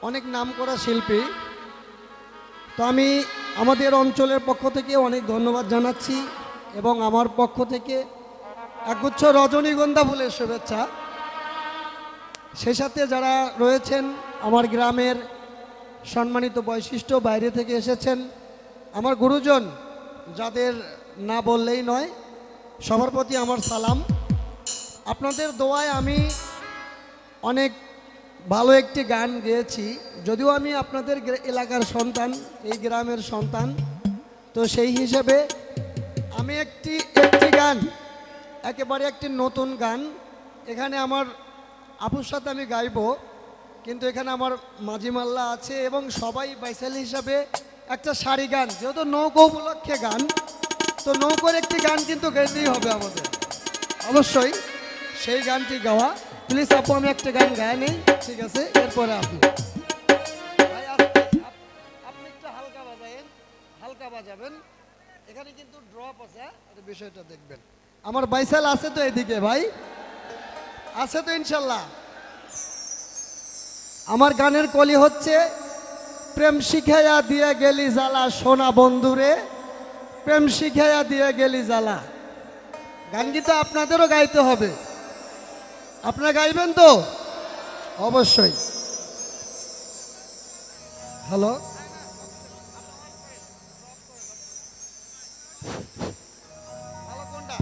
অনেক নামকরা শিল্পী। তো আমি আমাদের অঞ্চলের পক্ষ থেকে অনেক ধন্যবাদ জানাচ্ছি এবং আমার পক্ষ থেকে একগুচ্ছ রজনীগন্ধা ফুলের শুভেচ্ছা। সেই সাথে যারা রয়েছেন আমার গ্রামের সম্মানিত বৈশিষ্ট্য, বাইরে থেকে এসেছেন আমার গুরুজন, যাদের না বললেই নয়, সবার প্রতি আমার সালাম। আপনাদের দোয়ায় আমি অনেক ভালো একটি গান গেয়েছি, যদিও আমি আপনাদের এলাকার সন্তান, এই গ্রামের সন্তান। তো সেই হিসেবে আমি একটি গান, একেবারে একটি নতুন গান এখানে আমার আপুর সাথে আমি গাইব, কিন্তু এখানে আমার মাঝি মাল্লা আছে এবং সবাই বাইসাল হিসাবে একটা সারি গান, যেহেতু নৌকো উপলক্ষে গান, তো নৌকোর একটি গান কিন্তু গাইতেই হবে আমাদের অবশ্যই। সেই গানটি গাওয়া, প্লিজ আপু আমি একটা গান গায়ে নেই, ঠিক আছে? এরপরে আপনি ভাই আপনি একটু হালকা বাজাবেন, হালকা বাজাবেন, এখানে কিন্তু ড্রপ আছে, এটা বিষয়টা দেখবেন। আমার বাইসাল আছে তো এদিকে, ভাই আছে তো ইনশাল্লাহ। আমার গানের কলি হচ্ছে প্রেম শিখাইয়া দিয়ে গেলি জ্বালা সোনা বন্ধুরে, প্রেম শিখাইয়া দিয়ে গেলি জ্বালা। গান কিন্তু আপনাদেরও গাইতে হবে, আপনারা গাইবেন তো অবশ্যই। হ্যালো, ভালো কোনটা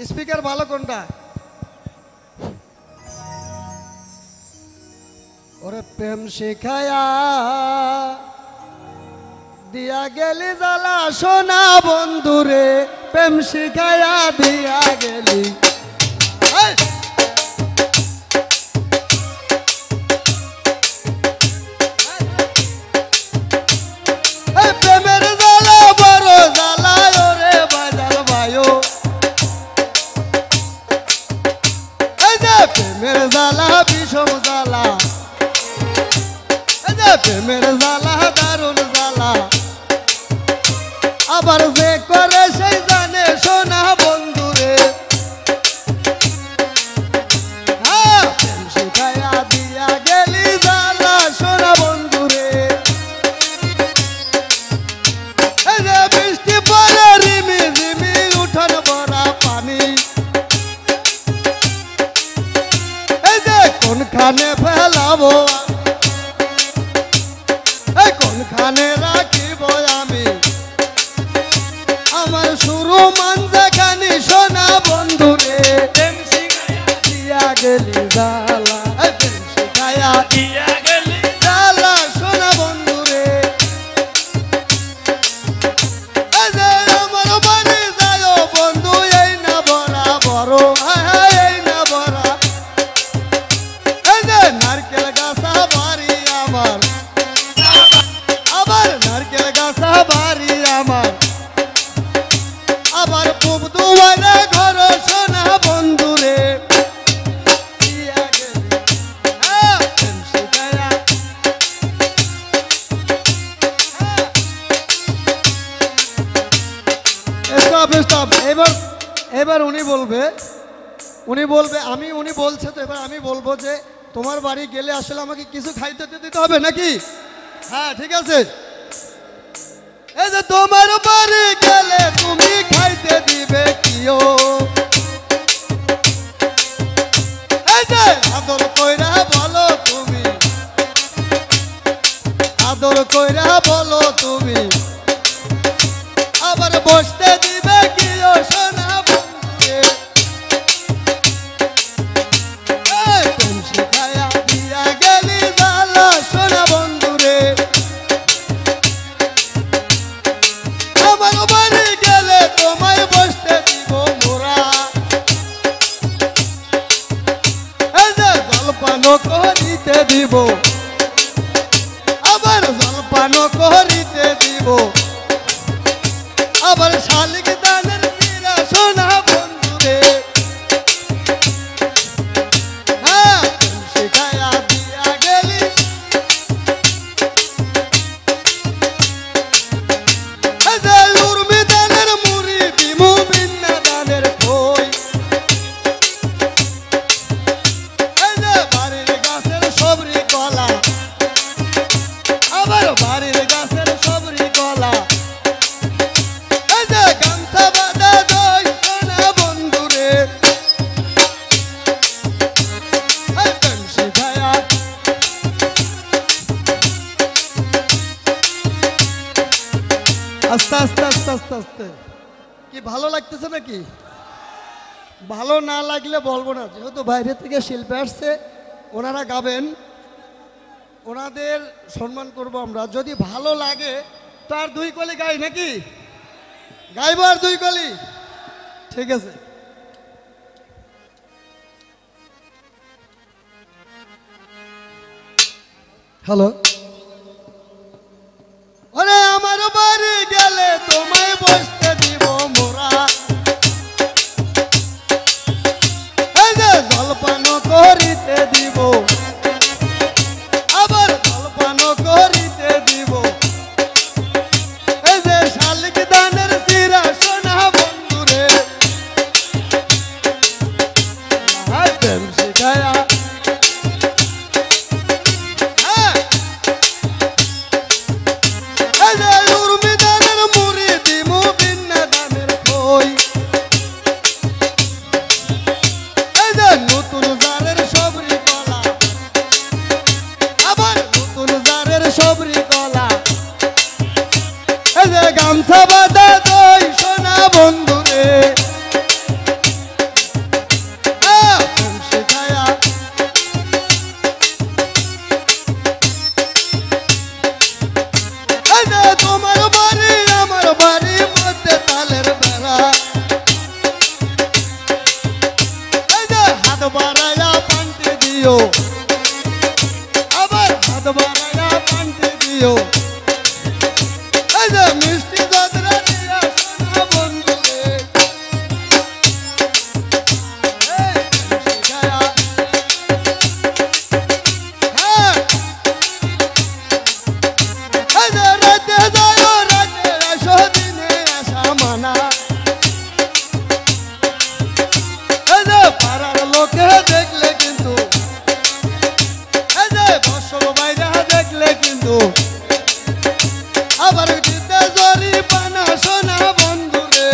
স্পিকার, ভালো কোনটা? ওরে প্রেম শিখায়া দিয়া গেলি জ্বালা সোনা বন্ধুরে, প্রেম শিখায়া দিয়া গেলি। প্রেমের জ্বালা বড় জ্বালা ওরে বাজার ভাইও, এই যে প্রেমের জ্বালা বিষম জ্বালা, প্রেমের জ্বালা দারুণ জ্বালা, আবার যে করে সেই জানে সোনা বন্ধুরে। প্রেম শিখাইয়া দিয়া গেলি জ্বালা সোনা বন্ধুরে, এই যে বৃষ্টি পরে রিমি রিমি উঠান ভরা পানি, এই যে কোনখানে ফেলাবো, কোনখানে রাখিব আমি আমার শুরু মানজাখানি সোনা বন্ধুরে, প্রেম শিখাইয়া দিয়া গেলি জ্বালা, প্রেম শিখাইয়া দিয়া গেলি জ্বালা সোনা বন্ধুরে। এই যে আমার বাড়ি যায় বন্ধু, এই না বড়া বড়, এই না বড়া, এই যে নারকেল গাছা বাড়ি আমার, আবার নারকেল গাছা বাড়ি আমার, আবার পুব দুয়ারে ঘর সোনা বন্ধুরে। এবার উনি বলবে আমি, উনি বলছে তো, এবার আমি বলবো যে তোমার বাড়ি গেলে আসলে আমাকে কিছু খাইতে দিতে হবে নাকি? হ্যাঁ ঠিক আছে। এই যে তোমার বাড়ি গেলে তুমি খাইতে দিবে কিও, এই যে আদর কইরা বলো তুমি, আদর কইরা বলো তুমি, আবার বসতে দিবে কিও সোনা বন্ধুরে। প্রেম শিখাইয়া দিয়া গেলি জ্বালা সোনা বন্ধুরে, আমার বাড়ি গেলে তোমায় বসতে দিব মোরা, এই যে জলপানও করিতে দিব, আবার জলপানও করিতে দিব, আবার শালিক দানের পীরা সোনা বন্ধুরে। প্রেম শিখাইয়া দিয়া গেলি, এই যে উর্মি দানের মুড়ি দিমু বিন্না দানের খই, এই যে বাড়ির গাছের সবরি কলা, আস্তে আস্তে আস্তে আস্তে আস্তে কি ভালো লাগতেছে নাকি? ভালো না লাগলে বলবো না, যেহেতু বাইরে থেকে শিল্পী আসছে, ওনারা গাবেন, ওনাদের সম্মান করব আমরা। যদি ভালো লাগে তো আর দুই কলি গাই নাকি? গাইব আর দুই কলি, ঠিক আছে। হ্যালো। ওরে আমার বাড়ি গেলে তোমায় বসতে দিব মোরা, এই যে জলপানও করিতে দিব, আবার জলপানও করিতে দিব, এই যে শালিক দানের চিরা সোনা বন্ধুরে, প্রেম শিখায়া সবরি কলা, এই যে গামছা বাঁধা দই সোনা বন্ধুরে, শিখায়া এই যে তোমার বাড়ি আমার বাড়ি মধ্যে তালের বেড়া, এই যে হাত বাড়াইয়া পান্তি দিও, আবার হাত বাড়াইয়া পান্তি দিও, এই যে মিষ্টি যদরা দিয়া সোনা বন্ধুরে, শিখায়া এই যে রাতে যাও রাতে আসো দিনে আসা মানা, এই যে পাড়ার লোকে দেখলে কিন্তু, এই যে বসল বাইরা দেখলে কিন্তু আবার দিতে জরি পানা সোনা বন্ধুরে,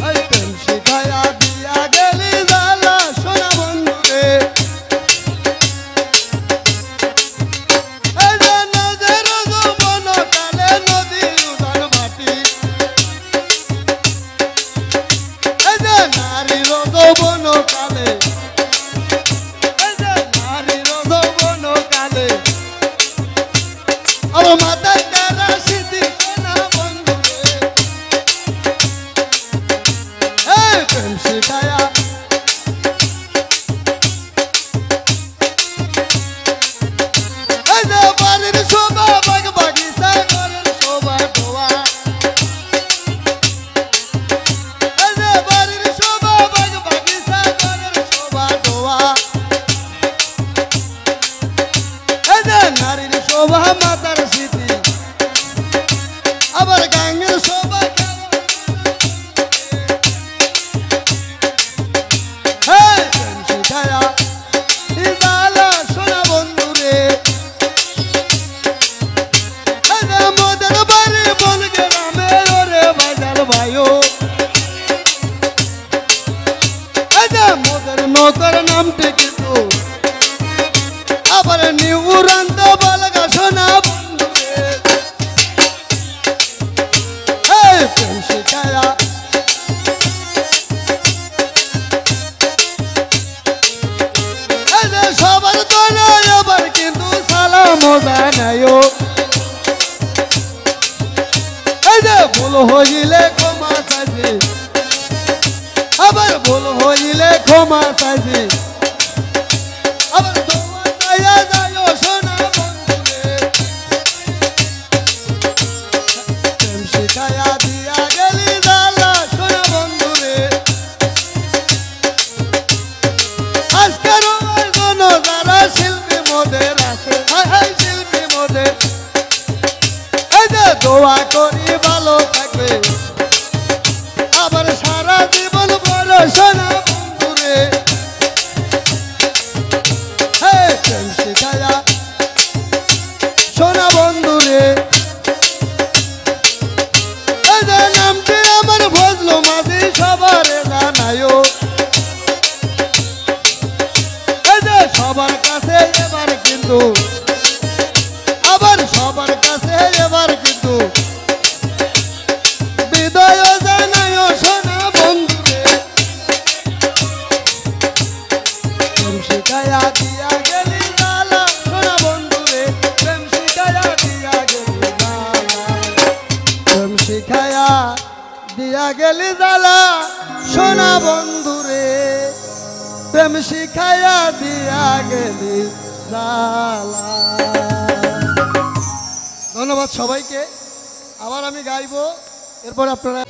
এই প্রেম শিখায়া দিয়া গেলি জ্বালা সোনা বন্ধুরে, এই যে নজর যৌবন কালে নদীর উদান ভাটি, এই যে নারীর যৌবন কালে, এই যে নারীর যৌবন কালে, আর মাথায় কারা সিদ্ধি সোনা বন্ধুরে, এই প্রেম শিখায়া এই যে বাড়ির শোভা বাগ বাগিচা ঘরের শোভা দোয়া, এই যে বাড়ির শোভা বাগ বাগিচা ঘরের শোভা দোয়া, এই যে নারীর শোভা মাতার স্মৃতি, আবার গাঙ্গের শোভা শিখায়া ইজালা সোনা বন্ধুরে, এই যে মোদের বাড়ি বন গ্রামে ওরে বাজার ভাইও, এই যে মোদের নৌকার নামটি কিন্তু আবার নিউ উড়ান্ত বালগা সোনা বন্ধুরে, এই প্রেম শিখায়া এই যে সবার তো নয় আবার কিন্তু সালাম জানাইও, এই যে ভুল হইলে ক্ষমা চাইছি, আবার ভুল হইলে ক্ষমা চাইছি, আবার দোয়া চাইয়া যাইও সোনা বন্ধুরে, প্রেম শিখায়া দিয়া গেলি জ্বালা সোনা বন্ধুরে, আজকের জন্য যারা শিল্পী মোদের আছে, শিল্পী মোদের, এই যে দোয়া করি ভালো থাকবে, আবার সারা জীবন বড় সোনা বন্ধুরে, প্রেম শিখায়া সোনা বন্ধুরে, এই যে নামটি আমার ফজলু মাঝি সবারে জানাইও, এই যে সবার কাছে এবার কিন্তু, আবার সবার কাছে একটু বিদায় জানাই সোনা বন্ধুরে প্রেম শিখায়া দিয়া গেলি জালা সোনা বন্ধুরে প্রেম শিখায়া দিয়া গেলি জালা প্রেম শিখায়া দিয়া গেলি জালা সোনা বন্ধুরে প্রেম শিখায়া দিয়া গেলি জালা। ধন্যবাদ সবাইকে। আবার আমি গাইবো, এরপর আপনারা